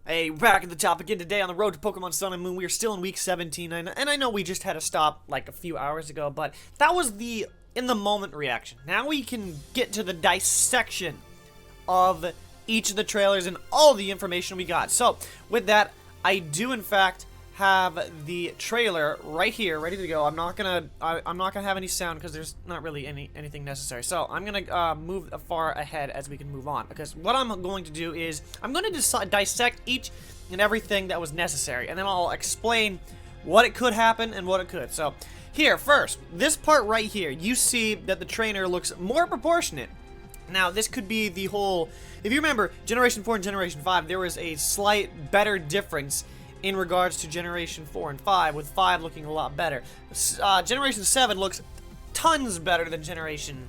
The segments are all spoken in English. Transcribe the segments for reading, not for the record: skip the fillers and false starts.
Hey, back at the top again today on the road to Pokemon Sun and Moon. We are still in week 17, and I know we just had to stop like a few hours ago, but that was the in-the-moment reaction. Now we can get to the dissection of each of the trailers and all the information we got. So, with that, I do in fact have the trailer right here, ready to go. I'm not gonna have any sound because there's not really anything necessary. So I'm gonna move far ahead as we can move on, because what I'm going to do is I'm going to dissect each and everything that was necessary, and then I'll explain what it could happen and what it could. So here, first, this part right here, you see that the trainer looks more proportionate. Now, this could be the whole, if you remember, Generation 4 and Generation 5, there was a slight better difference in regards to Generation 4 and 5, with 5 looking a lot better. Generation 7 looks tons better than Generation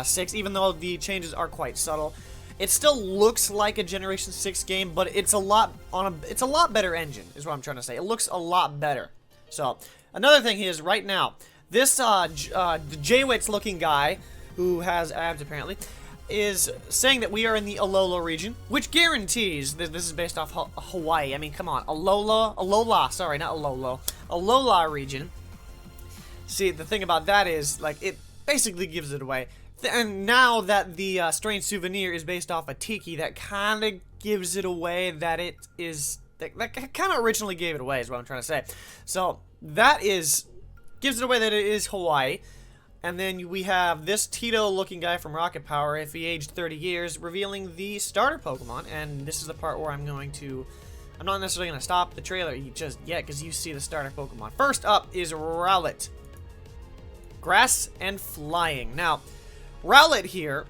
6, even though the changes are quite subtle. It still looks like a Generation 6 game, but it's a lot better engine, is what I'm trying to say. It looks a lot better. So, another thing is, right now, this the J-Wits looking guy, who has abs apparently, is saying that we are in the Alola region, which guarantees that this is based off Hawaii. I mean, come on, Alola, sorry, not Alolo, Alola region. See, the thing about that is, like, it basically gives it away. And now that the strange souvenir is based off a Tiki, that kind of gives it away that it is, that kind of originally gave it away, is what I'm trying to say. So, that gives it away that it is Hawaii. And then we have this Tito-looking guy from Rocket Power, if he aged 30 years, revealing the starter Pokemon. And this is the part where I'm not necessarily going to stop the trailer just yet, because you see the starter Pokemon. First up is Rowlet. Grass and Flying. Now, Rowlet here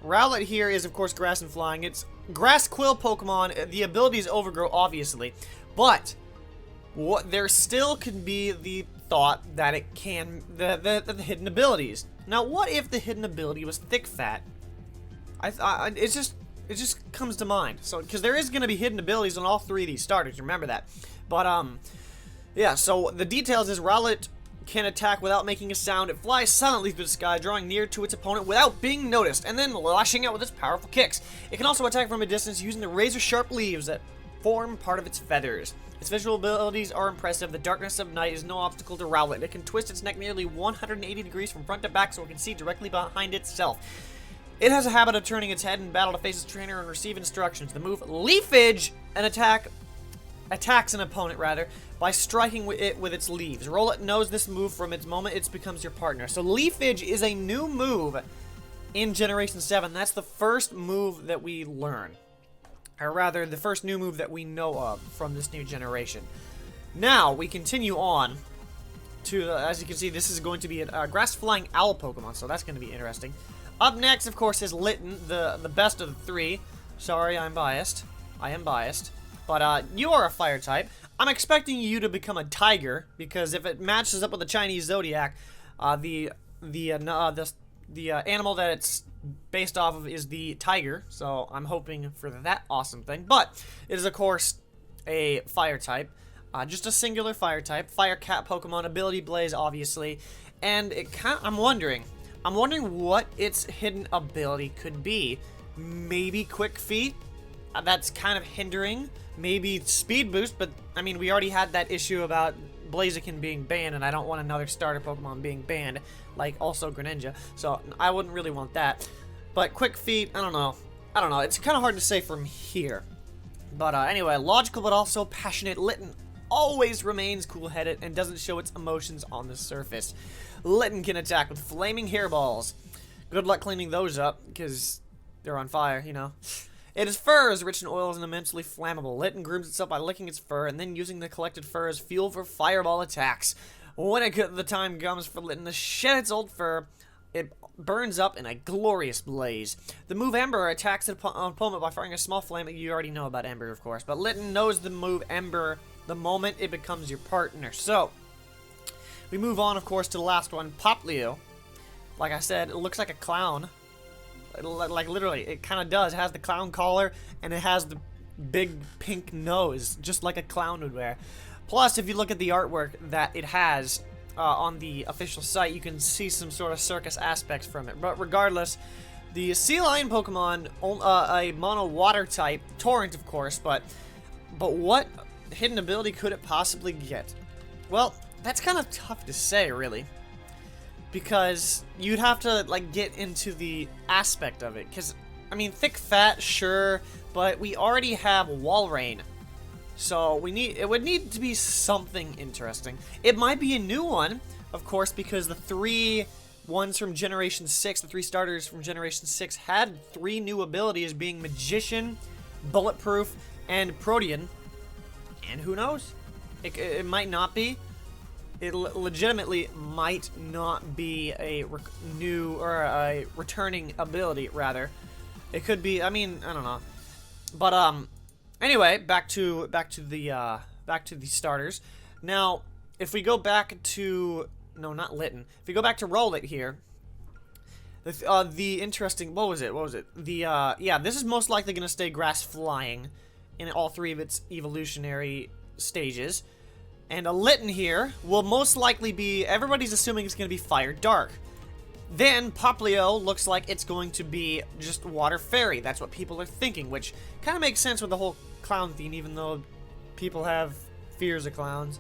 is, of course, Grass and Flying. It's Grass Quill Pokemon. The ability is Overgrow, obviously. But there still could be the thought that it can the hidden abilities. Now, what if the hidden ability was Thick Fat? It just comes to mind. So, because there is going to be hidden abilities on all three of these starters, remember that. But yeah. So the details is Rowlet can attack without making a sound. It flies silently through the sky, drawing near to its opponent without being noticed, and then lashing out with its powerful kicks. It can also attack from a distance using the razor-sharp leaves that form part of its feathers. Its visual abilities are impressive. The darkness of night is no obstacle to Rowlet. It can twist its neck nearly 180 degrees from front to back so it can see directly behind itself. It has a habit of turning its head in battle to face its trainer and receive instructions. The move Leafage attacks an opponent by striking it with its leaves. Rowlet knows this move from its moment it becomes your partner. So Leafage is a new move in Generation 7. That's the first move that we learn. Or rather, the first new move that we know of from this new generation. Now, we continue on to, as you can see, this is going to be a grass-flying owl Pokemon, so that's going to be interesting. Up next, of course, is Litten, the best of the three. Sorry, I'm biased. I am biased. But, you are a fire type. I'm expecting you to become a tiger, because if it matches up with the Chinese Zodiac, the animal that it's based off of is the tiger, so I'm hoping for that awesome thing. But it is, of course, a fire type, just a singular fire type. Fire cat Pokemon, ability Blaze, obviously, and I'm wondering what its hidden ability could be. Maybe Quick Feet. That's kind of hindering. Maybe Speed Boost, but I mean, we already had that issue about Blaziken being banned, and I don't want another starter Pokemon being banned, like also Greninja, so I wouldn't really want that. But Quick Feet, I don't know. It's kind of hard to say from here. But anyway, logical but also passionate, Litten always remains cool-headed and doesn't show its emotions on the surface. Litten can attack with flaming hairballs. Good luck cleaning those up, because they're on fire, you know. Its fur is rich in oils and immensely flammable. Litten grooms itself by licking its fur and then using the collected fur as fuel for fireball attacks. When the time comes for Litten to shed its old fur, it burns up in a glorious blaze. The move Ember attacks an opponent by firing a small flame. You already know about Ember, of course, but Litten knows the move Ember the moment it becomes your partner. So, we move on, of course, to the last one, Popplio. Like I said, it looks like a clown. Like, literally, it kind of does. It has the clown collar, and it has the big pink nose, just like a clown would wear. Plus, if you look at the artwork that it has on the official site, you can see some sort of circus aspects from it. But regardless, The Sea Lion Pokemon, a mono water type, Torrent of course, but what hidden ability could it possibly get? Well, that's kind of tough to say, really. Because you'd have to, like, get into the aspect of it. Because, I mean, Thick Fat, sure, but we already have Walrein. So, it would need to be something interesting. It might be a new one, of course, because the three ones from Generation 6, the three starters from Generation 6, had 3 new abilities, being Magician, Bulletproof, and Protean. And who knows? It might not be. It legitimately might not be a new, or a returning ability, rather. It could be, I mean, I don't know. But, anyway, back to the starters. Now, if we go back to, no, not Litten. If we go back to Rowlet here, the interesting, what was it? Yeah, this is most likely going to stay grass flying in all 3 of its evolutionary stages. And a Litten here will most likely be, everybody's assuming it's going to be Fire Dark. Then Popplio looks like it's going to be just Water Fairy. That's what people are thinking, which kind of makes sense with the whole clown theme, even though people have fears of clowns.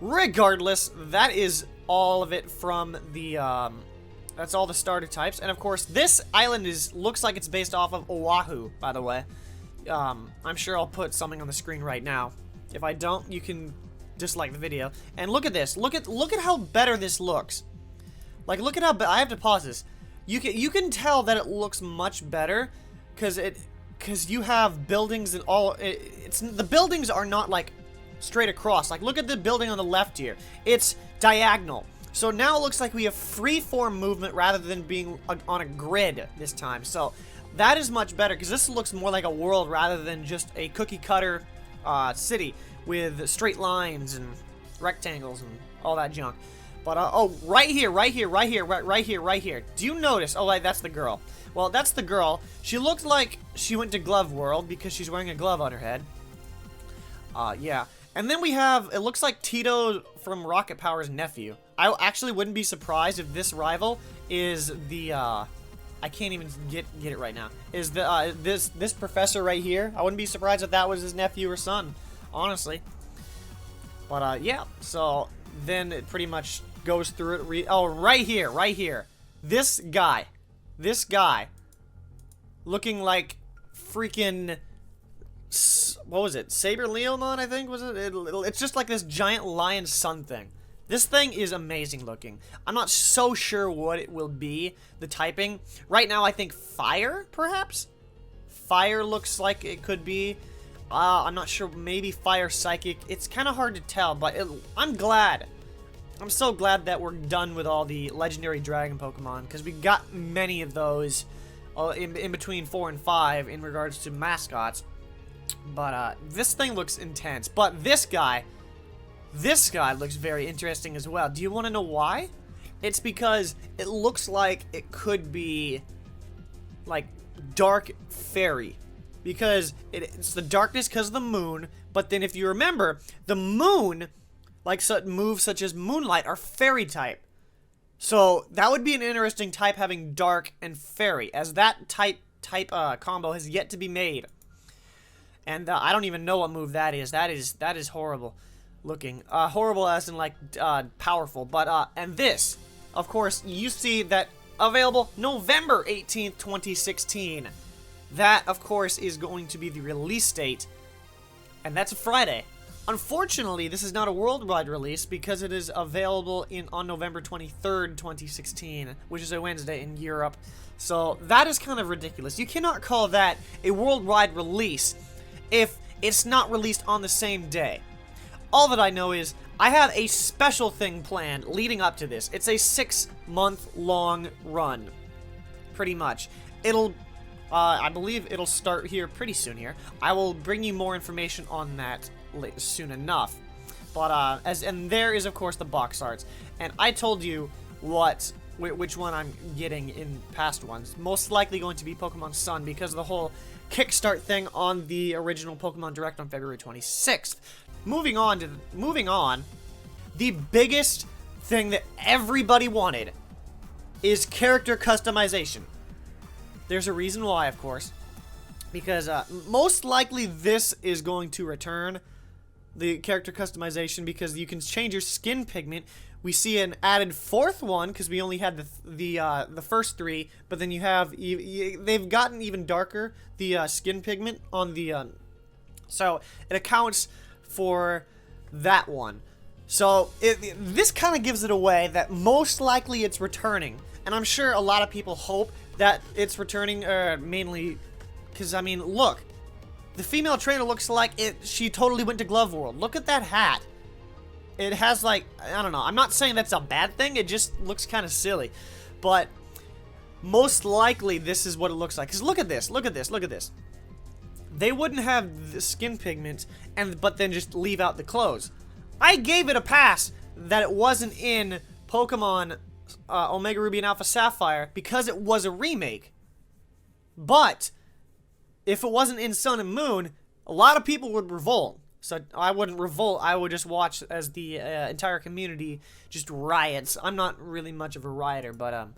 Regardless, that is all of it from the, that's all the starter types. And of course, this island looks like it's based off of Oahu, by the way. I'm sure I'll put something on the screen right now. If I don't, you can dislike the video. And look at this. Look at how better this looks. Like, look at how I have to pause this. You can tell that it looks much better because you have buildings and all. The buildings are not like straight across. Like, look at the building on the left here. It's diagonal. So now it looks like we have free-form movement rather than being on a grid this time. So that is much better because this looks more like a world rather than just a cookie-cutter city with straight lines and rectangles and all that junk. But, oh, right here. Do you notice? Oh, that's the girl. Well, that's the girl. She looked like she went to Glove World because she's wearing a glove on her head. Yeah. And then we have, it looks like Tito from Rocket Power's nephew. I actually wouldn't be surprised if this rival is the, I can't even get it right now. Is the, this professor right here. I wouldn't be surprised if that was his nephew or son, honestly. But, yeah. So, then it pretty much goes through it. Oh, right here. This guy. Looking like freaking, what was it? Saber Leomon, I think, was it? It's just like this giant lion sun thing. This thing is amazing looking. I'm not so sure what it will be, the typing. Right now, I think fire, perhaps? Fire looks like it could be. I'm not sure, maybe fire psychic. It's kind of hard to tell, but I'm glad. I'm so glad that we're done with all the legendary dragon Pokemon, because we got many of those in between 4 and 5 in regards to mascots. But this thing looks intense. But this guy looks very interesting as well. Do you want to know why? It's because it looks like it could be like Dark Fairy. Because it's the darkness because of the moon. But then if you remember, the moon, like moves such as Moonlight, are fairy type. So that would be an interesting type, having dark and fairy, as that type combo has yet to be made. And I don't even know what move that is. That is horrible looking. Horrible as in like powerful. But and this, of course, you see that available November 18th, 2016. That, of course, is going to be the release date, and that's a Friday. Unfortunately, this is not a worldwide release because it is available on November 23rd, 2016, which is a Wednesday in Europe. So that is kind of ridiculous. You cannot call that a worldwide release if it's not released on the same day. All that I know is I have a special thing planned leading up to this. It's a 6-month-long run, pretty much. I believe it'll start here pretty soon here. I will bring you more information on that soon enough. But, and there is, of course, the box arts. And I told you which one I'm getting in past ones. Most likely going to be Pokemon Sun because of the whole Kickstart thing on the original Pokemon Direct on February 26th. Moving on, the biggest thing that everybody wanted is character customization. There's a reason why, of course. Because most likely this is going to return, the character customization, because you can change your skin pigment. We see an added fourth one because we only had the first three, but then you have they've gotten even darker, the skin pigment on the so it accounts for that one. So this kind of gives it away that most likely it's returning, and I'm sure a lot of people hope that it's returning, mainly because, I mean, look, the female trainer looks like she totally went to Glove World. Look at that hat. It has, like, I don't know. I'm not saying that's a bad thing. It just looks kind of silly. But most likely this is what it looks like. Because look at this. Look at this. Look at this. They wouldn't have the skin pigment, but then just leave out the clothes. I gave it a pass that it wasn't in Pokemon Omega Ruby and Alpha Sapphire because it was a remake. But if it wasn't in Sun and Moon, a lot of people would revolt. So I wouldn't revolt. I would just watch as the entire community just riots. I'm not really much of a rioter, but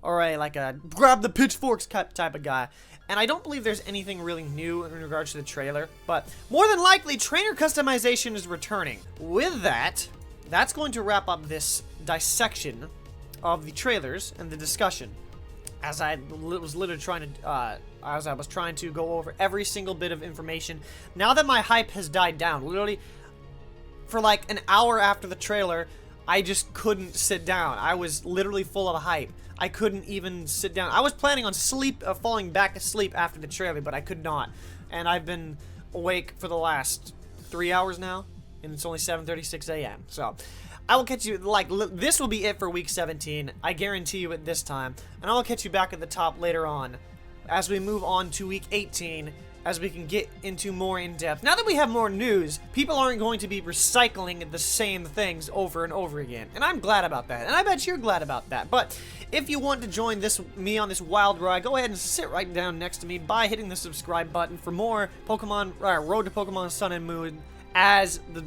or like a grab the pitchforks type of guy. And I don't believe there's anything really new in regards to the trailer, but more than likely, trainer customization is returning. With that, that's going to wrap up this dissection of the trailers and the discussion. As I was literally trying to go over every single bit of information. Now that my hype has died down, literally for like an hour after the trailer, I just couldn't sit down. I was literally full of hype. I couldn't even sit down. I was planning on falling back asleep after the trailer, but I could not. And I've been awake for the last 3 hours now, and it's only 7:36 a.m. So I will catch you, like, this will be it for week 17. I guarantee you at this time. And I will catch you back at the top later on as we move on to week 18, as we can get into more in-depth. Now that we have more news, people aren't going to be recycling the same things over and over again. And I'm glad about that. And I bet you're glad about that. But if you want to join me on this wild ride, go ahead and sit right down next to me by hitting the subscribe button for more Pokemon, Road to Pokemon Sun and Moon, as the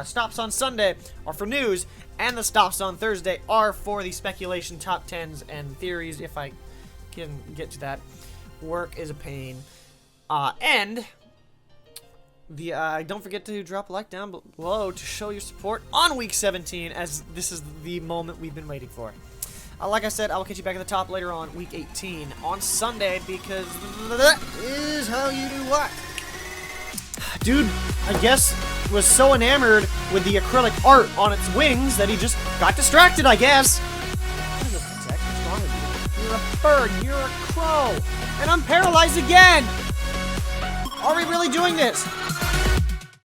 stops on Sunday are for news, and the stops on Thursday are for the speculation, top 10s, and theories, if I can get to that. Work is a pain. And don't forget to drop a like down below to show your support on week 17, as this is the moment we've been waiting for. Like I said, I will catch you back at the top later on week 18 on Sunday, because that is how you do what? Dude, I guess, was so enamored with the acrylic art on its wings that he just got distracted, I guess. What's wrong with you? You're a bird, you're a crow, and I'm paralyzed again! Are we really doing this?